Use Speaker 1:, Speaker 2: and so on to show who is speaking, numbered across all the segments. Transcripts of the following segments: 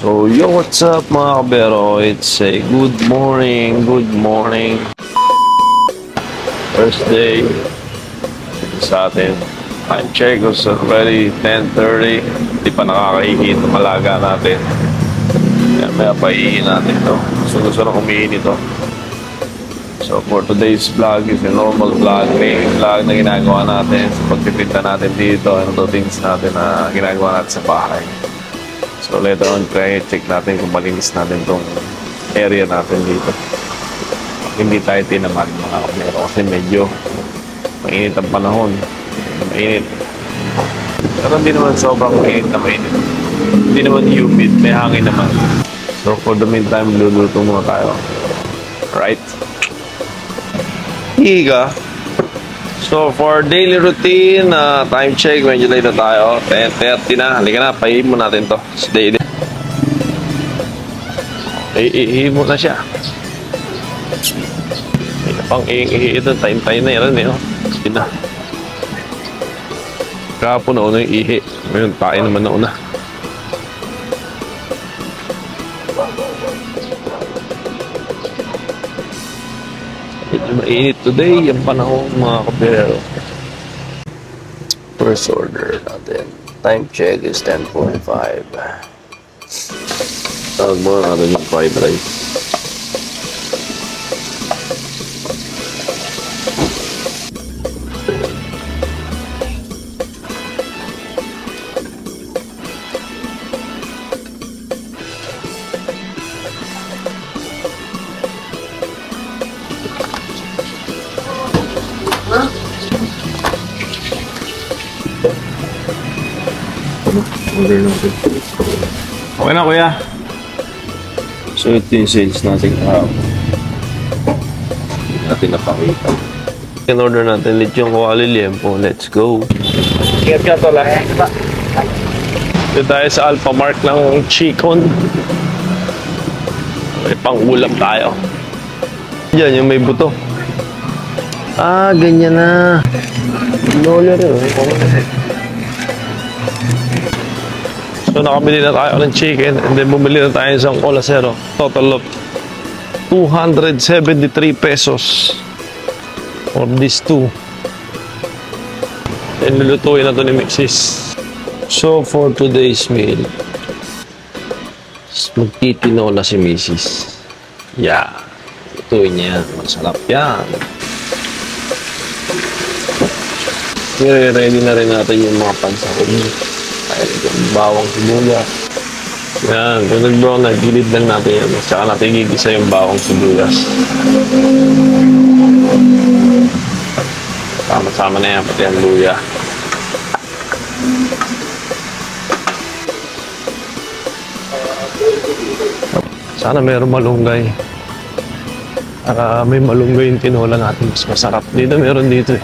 Speaker 1: So, yo, what's up mga kabero? It's a good morning, First day sa atin. Time check was already 10:30. Hindi pa nakakahihi itong alaga natin. Kaya may pahihin natin ito. Gusto na kumihin ito. So, for today's vlog is a normal vlog. May vlog na ginagawa natin sa pagpipinta natin dito. Ano routines natin na ginagawa natin sa bahay. So later on, kaya check natin kung malinis natin itong area natin dito. Hindi tayo tinamad mga kabero kasi medyo mainit ang panahon. Mainit. Pero hindi naman sobrang mainit na mainit. Hindi naman humid, may hangin naman. So for the meantime, luluto muna tayo. Right? Higa. So for daily routine, time check, medyo late na tayo. 10:30 na. Halika na, pahihin mo natin to. It's daily. Ihihin mo na siya. May na pang ihihin ito. Time na yan. Hindi na. Kahapon na una yung ihi. Ngayon, tayo naman na una. Medyo mainit today, yung panahon mga kabero. First order natin. Time check is 10:45. Tawag mo natin yung fried rice. Order natin. Okay na, kuya. So, ito yung sales natin kahapon. Hindi natin napakita. In-order natin lechong kawali liempo. Let's go. Ingat ka to lang. Ito tayo sa Alpha Mark ng Chicon. May pang-ulam tayo. Diyan, yung may buto. Ah, ganyan na. Lola rin. So nakabili na tayo ng chicken and then bumili na tayo isang cola zero. Total of 273 pesos for these two. And lulutuin na to ni Mixis. So for today's meal, magtitinola si Mrs. Yeah. Lutuin niya. Masarap yan. I-ready na rin natin yung mga pansahog. Yung bawang sibuyas. Yan, kung nag-brown na, gilid lang natin yan. Tsaka natin gigisa yung bawang sibuyas. Sama-sama na yan, pati ang luya. Sana mayroong malunggay. Para may malunggay yung tinola natin. Mas masarap. Dito meron dito eh.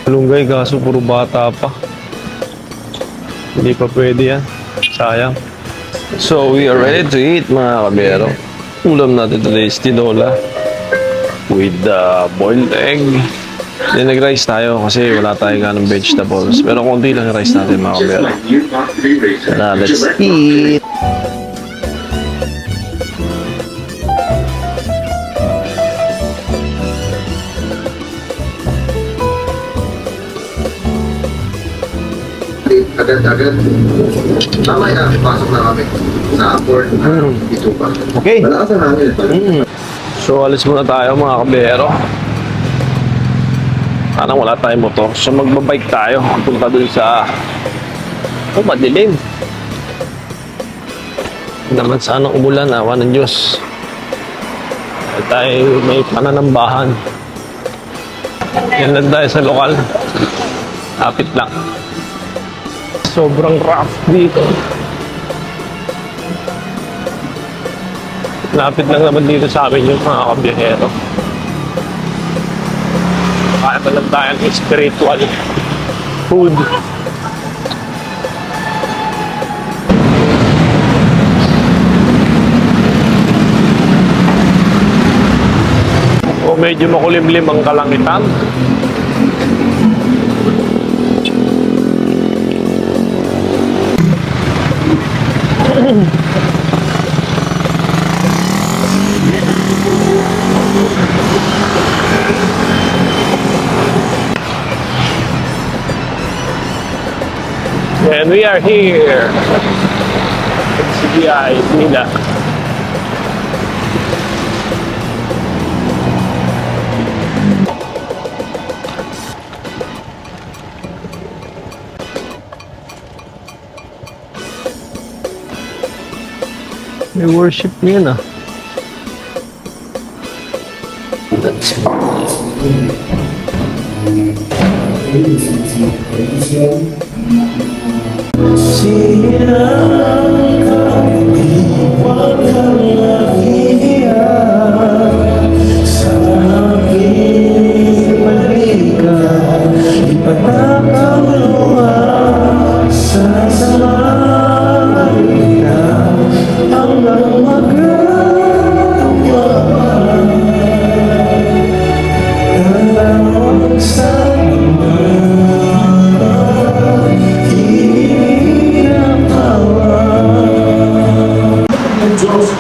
Speaker 1: Malunggay kaso puro bata pa. Hindi pa pwede yan. Sayang. So, we are ready to eat, mga kabero. Ulam natin today is tinola with boiled egg. Then, nag-rice tayo kasi wala tayong ganong vegetables. Pero konti lang yung rice natin, mga kabero. Na, let's eat!
Speaker 2: Agad-agad. Mamaya, pasok na kami sa port. Dito pa.
Speaker 1: Okay.
Speaker 2: Malakas ang hangin.
Speaker 1: So, alis muna tayo mga kabero. Parang wala tayong motor. So, magbabike tayo. Punta dun sa... madilim. Naman sana umulan. Awa ng Diyos. Tayo may pananambahan. Yan lang tayo sa lokal. Kapit lang. Sobrang rough dito. Lapit lang naman dito sa amin yung mga kabiyahero. Kaya pa lang tayo ng spiritual food. O medyo makulimlim ang kalangitan. And we are here. CBI, Manila. May worship niya na.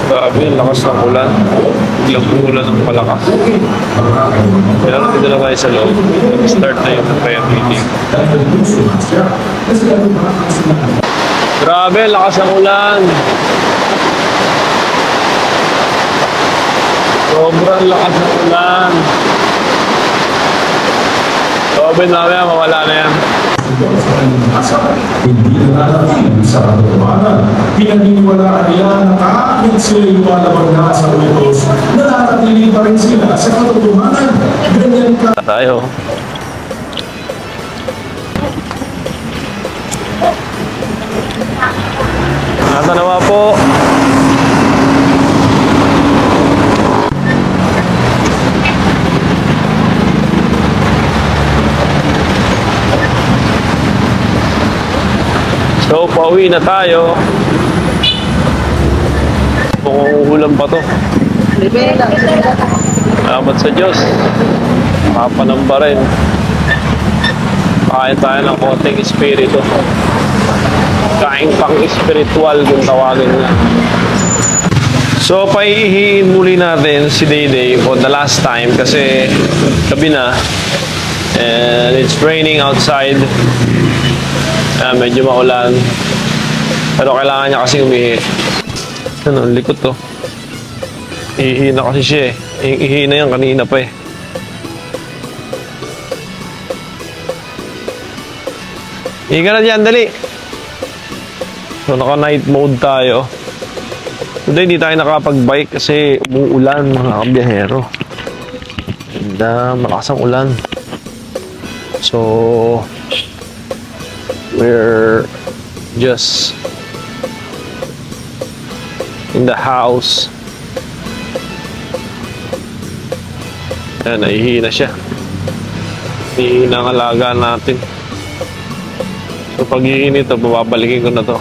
Speaker 1: Grabe, lakas ng ulan. Biglang umulan ng malakas. Pero dito na tayo sa loob. Start na yung prayer meeting. Grabe, lakas ng ulan. Sobrang lakas ng ulan. Open mamaya, mawala na yan.
Speaker 3: Hindi nananatili sa katotohanan. Pinaniniwalaan nila na kahit sila lumalabag na sa utos, nananatili pa rin sila sa katotohanan. Ganyan ka.
Speaker 1: Tayo. Nasa nawa po. So, pauwi na tayo. Mukhang ulan pa to. Salamat sa Diyos. Makapanamba rin. Kain tayo ng konting espiritu. Kain pang espiritual kung tawagin na. So, paihihin muli natin si Dayday for the last time kasi gabi na. And it's raining outside. Medyo maulan. Pero kailangan niya kasi umihi. Ano, likot to. Ihi na kasi siya eh. Ihi na yan kanina pa eh. Ihi ka na dyan, dali. So, naka-night mode tayo. Today, hindi tayo nakapag-bike kasi umuulan mga kabiyahero. And malakas ang ulan. So, we're just in the house. Ayan, naihi na siya. Naihi na ang alaga natin. So pag iinit ito, bababalikin ko na to.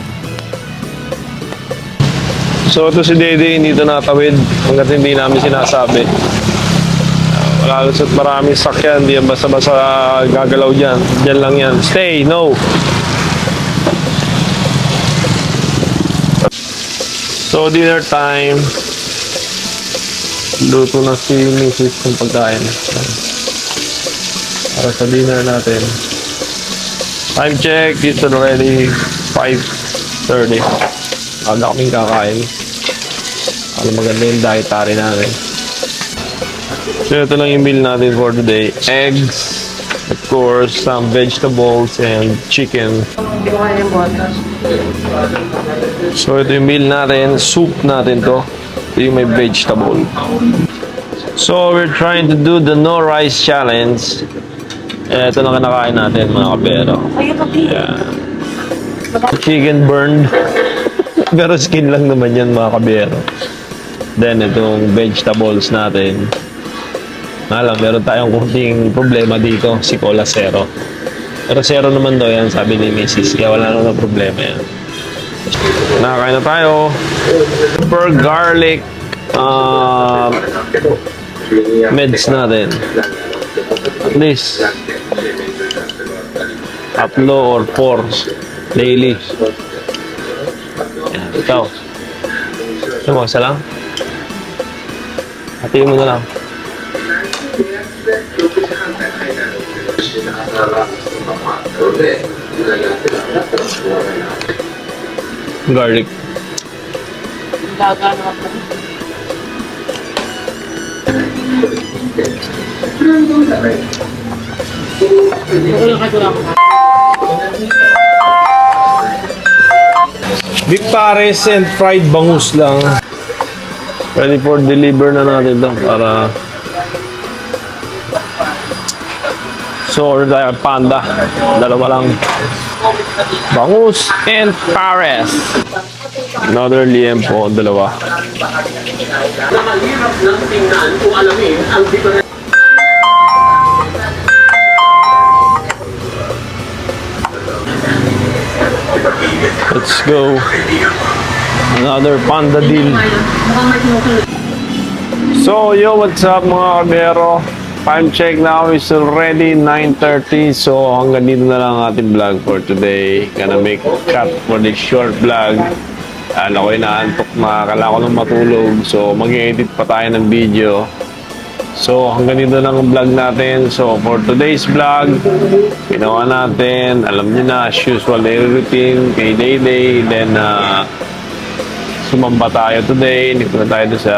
Speaker 1: So ito si Dede, hindi ito natawid hanggat hindi namin sinasabi. Lalo sa maraming sakyan, hindi yan basta-basta gagalaw dyan. Dyan lang yan. Stay, no! So, dinner time. Luto na si Mrs. ng pagkain. Para sa dinner natin. Time check. It's already 5:30. Aga kaming kakain. Ano maganda yung dietary natin. So, ito lang yung meal natin for today. Eggs. Of course, some vegetables and chicken. So, ito yung meal natin. Soup natin to. Ito yung may vegetable. So, we're trying to do the no rice challenge. Ito lang kinakain natin, mga kabero. Yeah. Chicken burned. Pero skin lang naman yan, mga kabero. Then, itong vegetables natin. Alam, meron tayong kunting problema dito, si Cola Zero. Pero zero naman daw yan, sabi ni Mrs. Kaya wala naman problema yan. Nakakain na tayo. Per garlic meds natin. At least 3 or 4 daily. Yan, ikaw. Ito mo, isa lang? Hatiin mo na lang. Garlic.
Speaker 4: Gagano ako. Wala ka lang.
Speaker 1: Beef pares and fried bangus lang. Ready for deliver na natin to para so order tayo ng panda. Dalawa lang. Bangus and pares. Another liempo, dalawa.
Speaker 5: Mahirap nang tingnan kung alamin ang diferensya.
Speaker 1: Let's go. Another panda deal. So, yo, what's up mga kabero? Time check now is already 9:30. So, hanggang dito na lang ang ating vlog for today. Gonna make cut for this short vlog. Ako'y naantok na, kailangan ko nang matulog. So, mag-edit pa tayo ng video. So, hanggang dito lang ang vlog natin. So, for today's vlog, ginawa natin, alam niyo na, as usual, daily routine, kay Day. Then, sumamba tayo today. Nito na tayo sa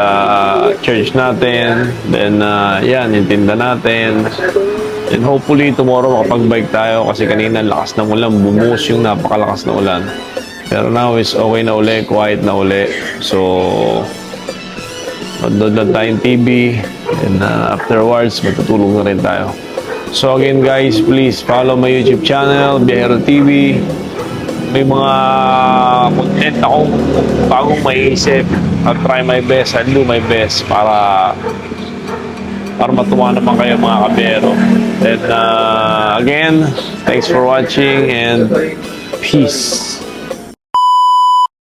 Speaker 1: church natin. Then, yan, intinda natin. And hopefully, tomorrow makapag-bike tayo kasi kanina lakas ng ulan. Bumuhos yung napakalakas na ulan. Pero now is okay na uli, quiet na uli. So, nandun lang tayong TV. And afterwards, matutulog na rin tayo. So again guys, please follow my YouTube channel, Biyahero TV. May mga content akong bagong maiisip. I'll try my best, I'll do my best para matuwa naman kayo mga kabero. And again, thanks for watching and peace.